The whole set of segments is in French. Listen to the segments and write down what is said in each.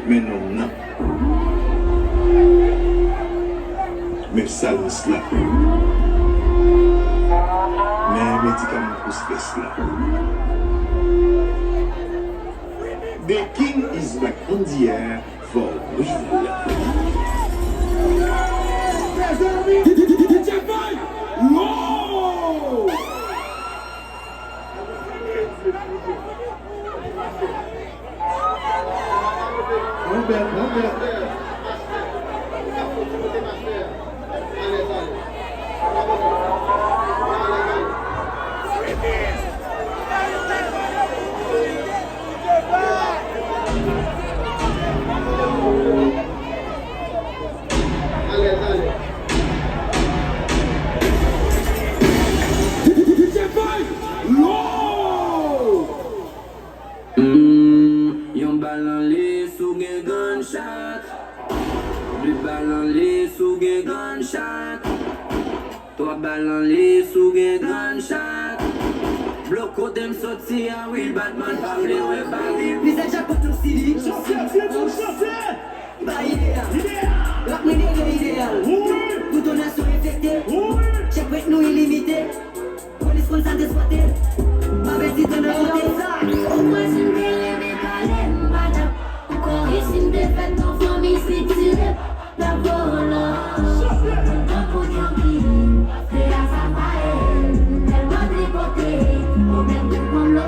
Mais non, non. Mais ça, c'est là. Mais un médicament pour stress là. The king is back on the air for real. Yon balan li sou gen gunshot. Deux balan li sou gen gunshot. Trois balan li sou gen gunshot. Bloko dem soti a will Batman pavle we babi. Visage à contre Sidi. Rap me idéal. Toute nation infectée. Check avec nous illimité. Police qu'on s'en désoité. Ma bête dit de notre côté. Au moins c'est une belle calme, madame. Encore ici une défaite en famille, c'est tiré. La vola. Un peu tranquille. C'est la samaïe. Elle m'a déporté. Problème de prendre le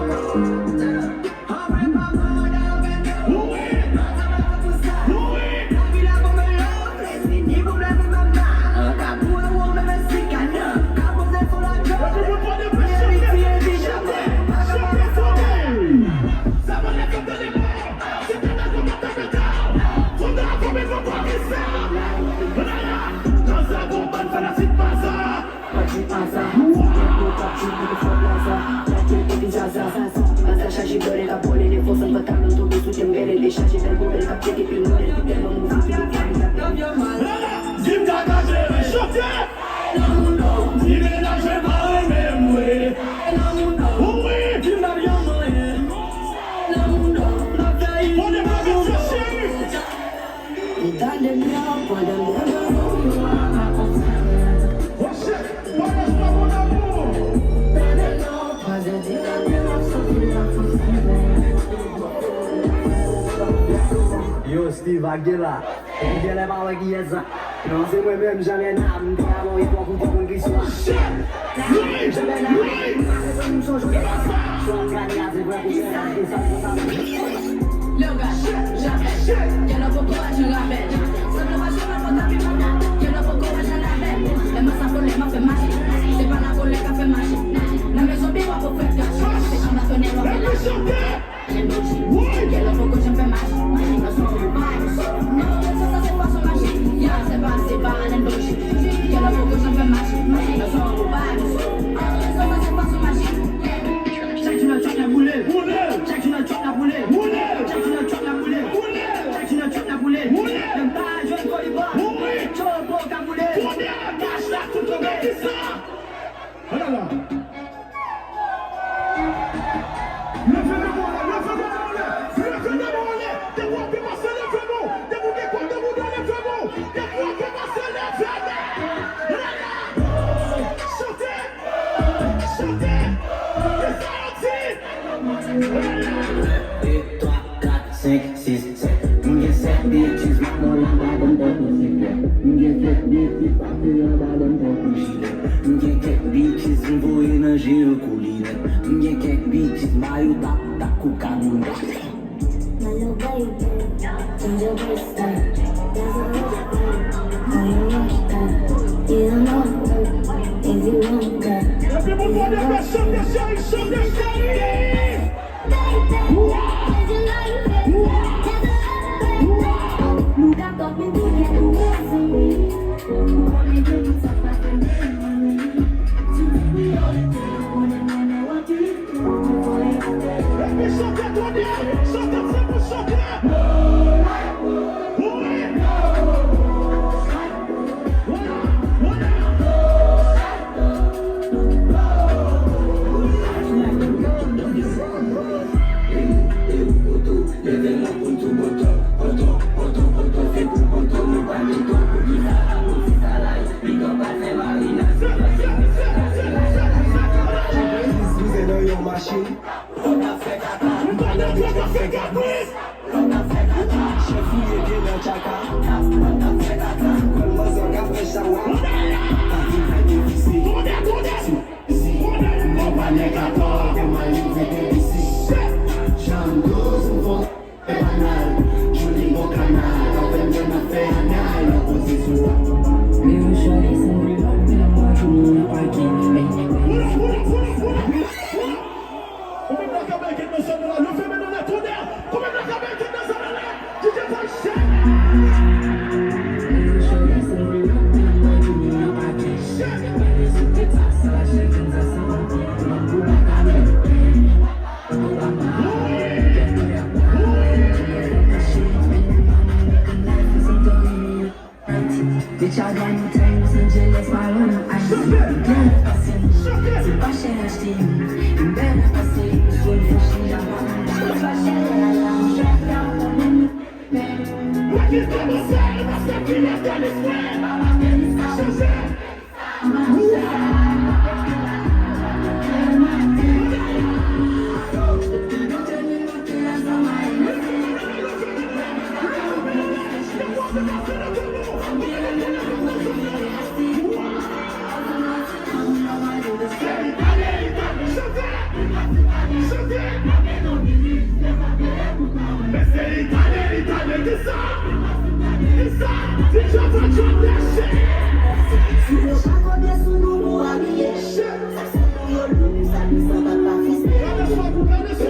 Yo, Steve Aguila, il vient d'avoir la guillette. Non, c'est moi-même, jamais n'âme, vraiment, il doit vous dire une question. Jamais n'âme, nous sommes joués. Je suis en train de garder Le gars, j'appelle. Y'a le pourquoi je l'appelle. Ça ne va jamais pas taper mon âme. Y'a le pourquoi je l'appelle. Les mains s'affolent, m'a fait marcher. C'est pas la colère qui fait marcher. La maison bien va pour faire cacher. C'est quand on est dans la chambre. Y'a le pourquoi je me fais marcher. Dans son revival. Ça c'est pas son marché. Y'a c'est pas un embauché. Y'a le pourquoi je me fais marcher. Dans son revival. Ça c'est pas son marché. Chaque tu n'as la boulette. Chaque tu n'as la boulette. Chaque tu n'as la boulette. Chaque tu n'as la boulette. Même pas je ne connais pas. Tu vas pas ta boulette. Cache la toute le monde ça. Voilà. Et 3, 4, 5, 6, 7. M'gien 7 bitches, maman la madame de poussière. M'gien 7 bitches, papi la madame de poussière. M'gien 4 bitches, m'voye nan jere couline. M'gien 4 bitches, mayo ta cocaine. Hello baby, change your waistline. There's a rush time, how you rush time. You don't know it, if you want that. Everybody, Nunca toque em tudo que tu és. Si yo pa konen sou nou nou habye, sa nou yo loun, sa nou sa va pa fiste. Depi mwen la te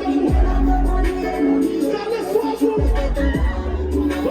konye nou liye, si tu me fete nou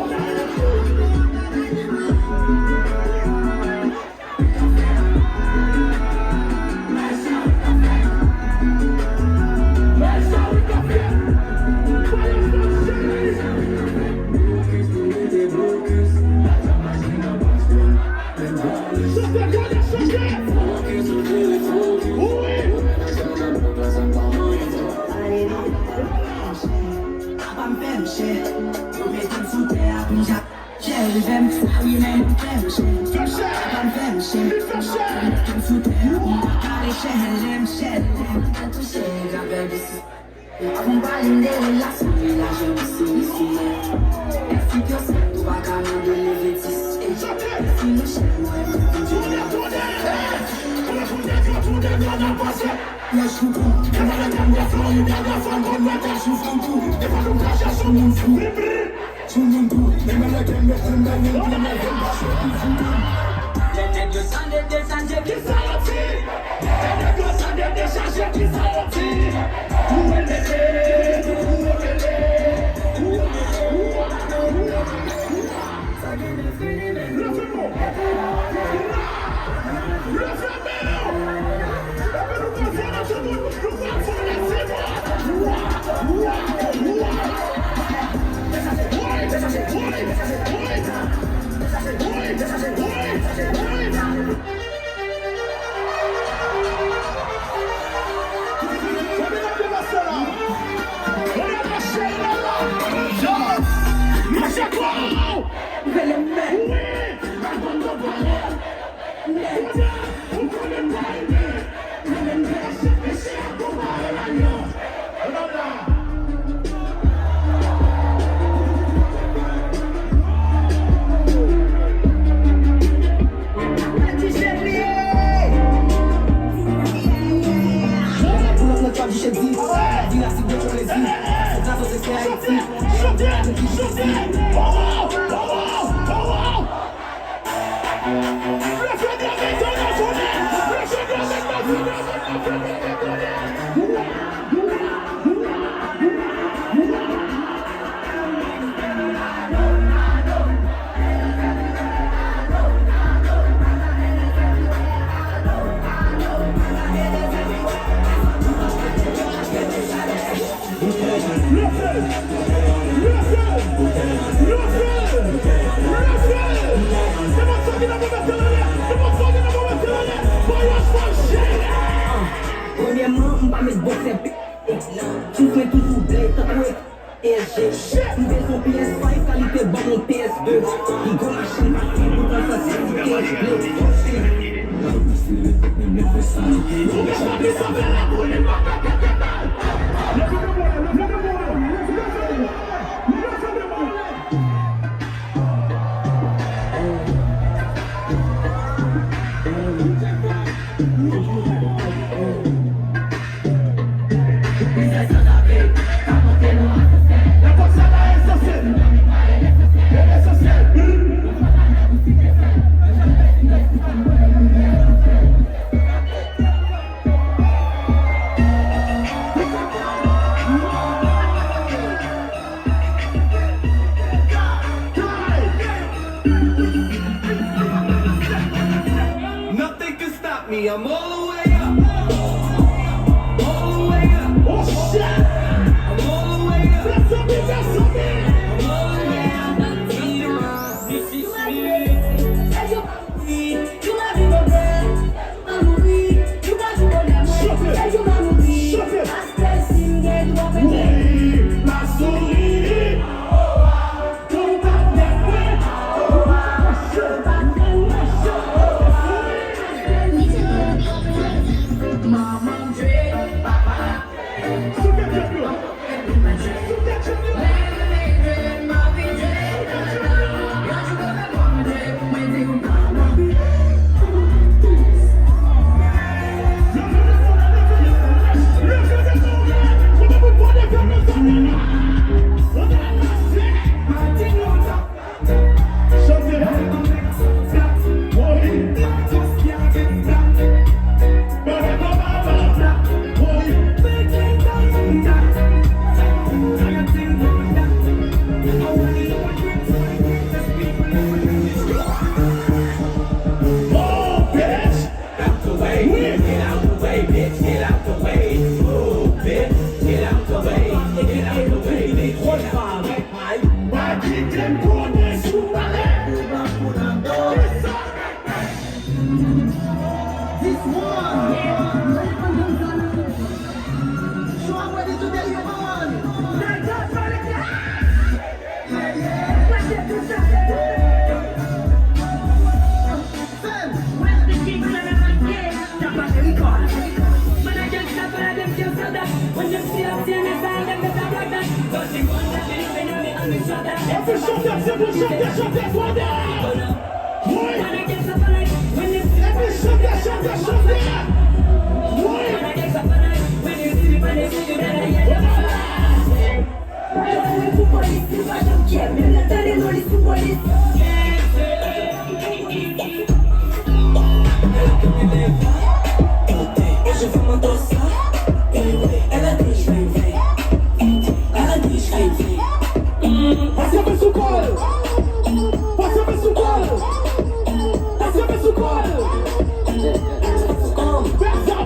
acompanhem dele lá, sobre lá, já me solicita. É assim que eu sei, tu vai caminhando, ele vê se se no chão, é muito I'm all the way up. All the way up. Oh shit! I'm all the way up. That's on me, that's on me. I'm all the way up. This is Chantez. chantez, fondez. Oui. Et puis chantez. Je veux mon dos ça. Elle a dit je vais. Elle a dit je vais. Passez un sous col. Passez un sous col. Passez un sous col. Personne.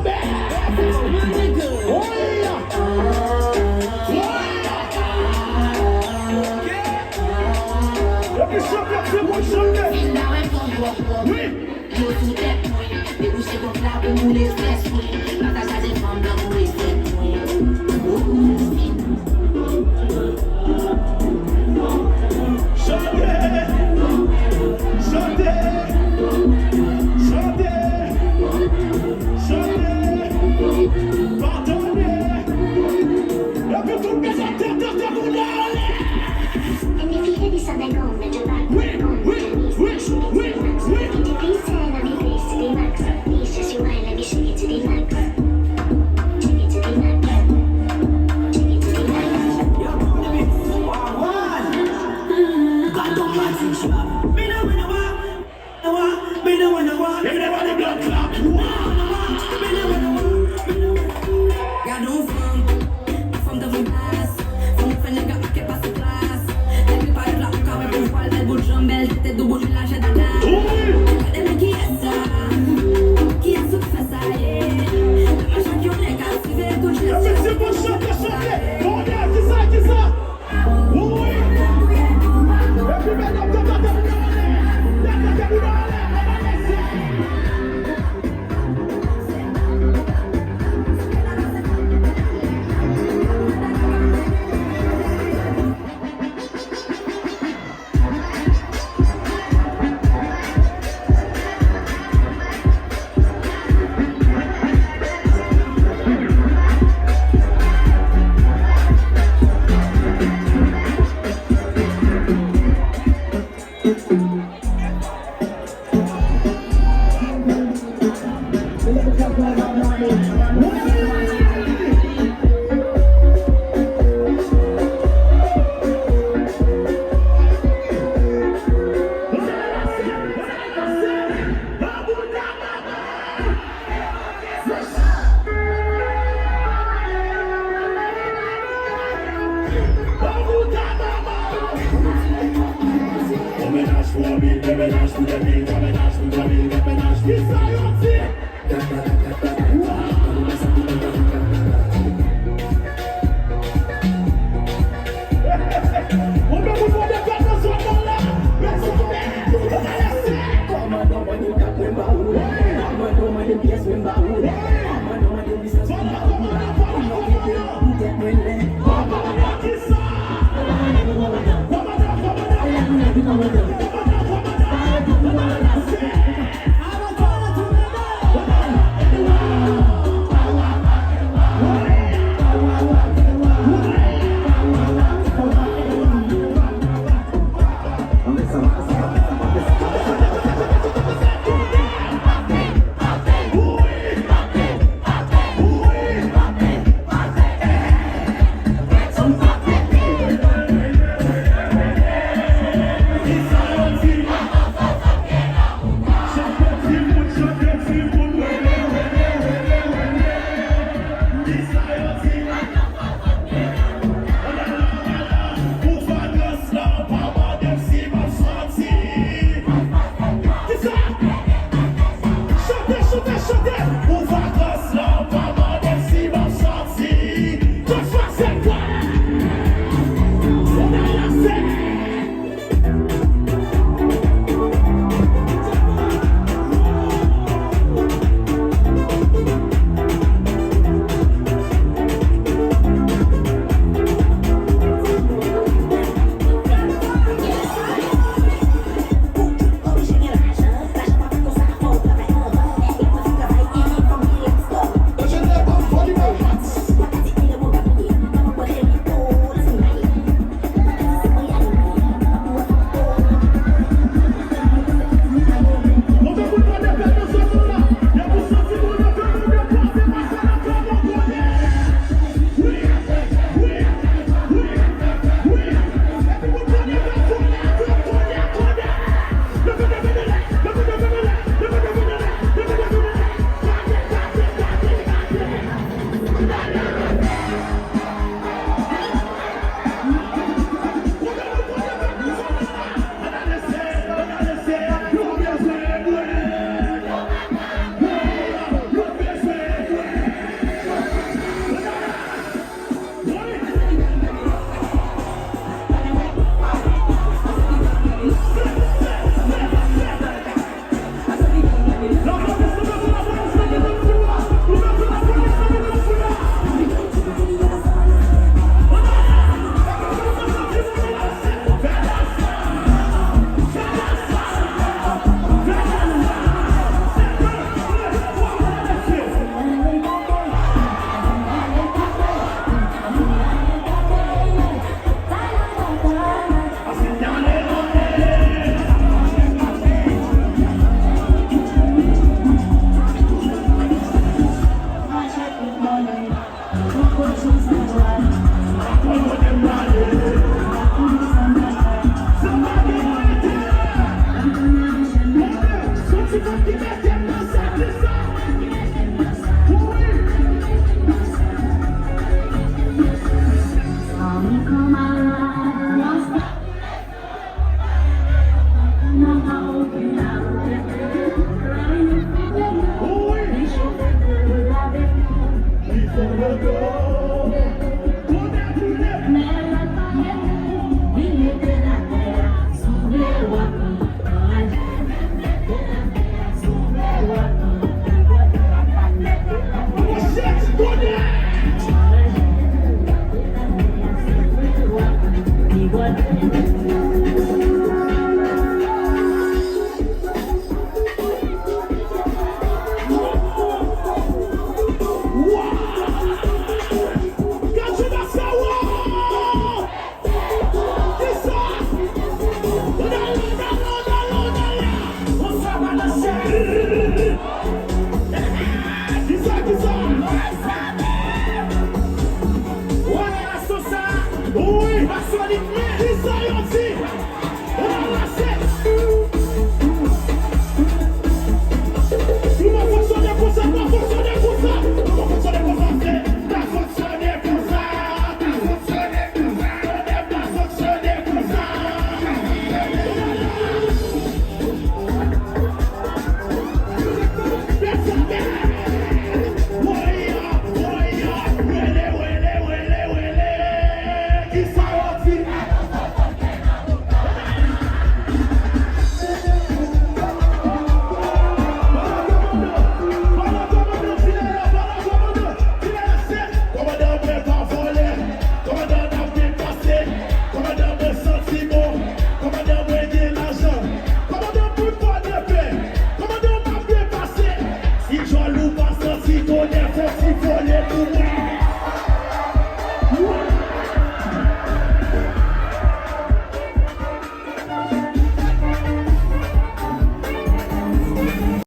Oui, actualité, qui ça y est aussi?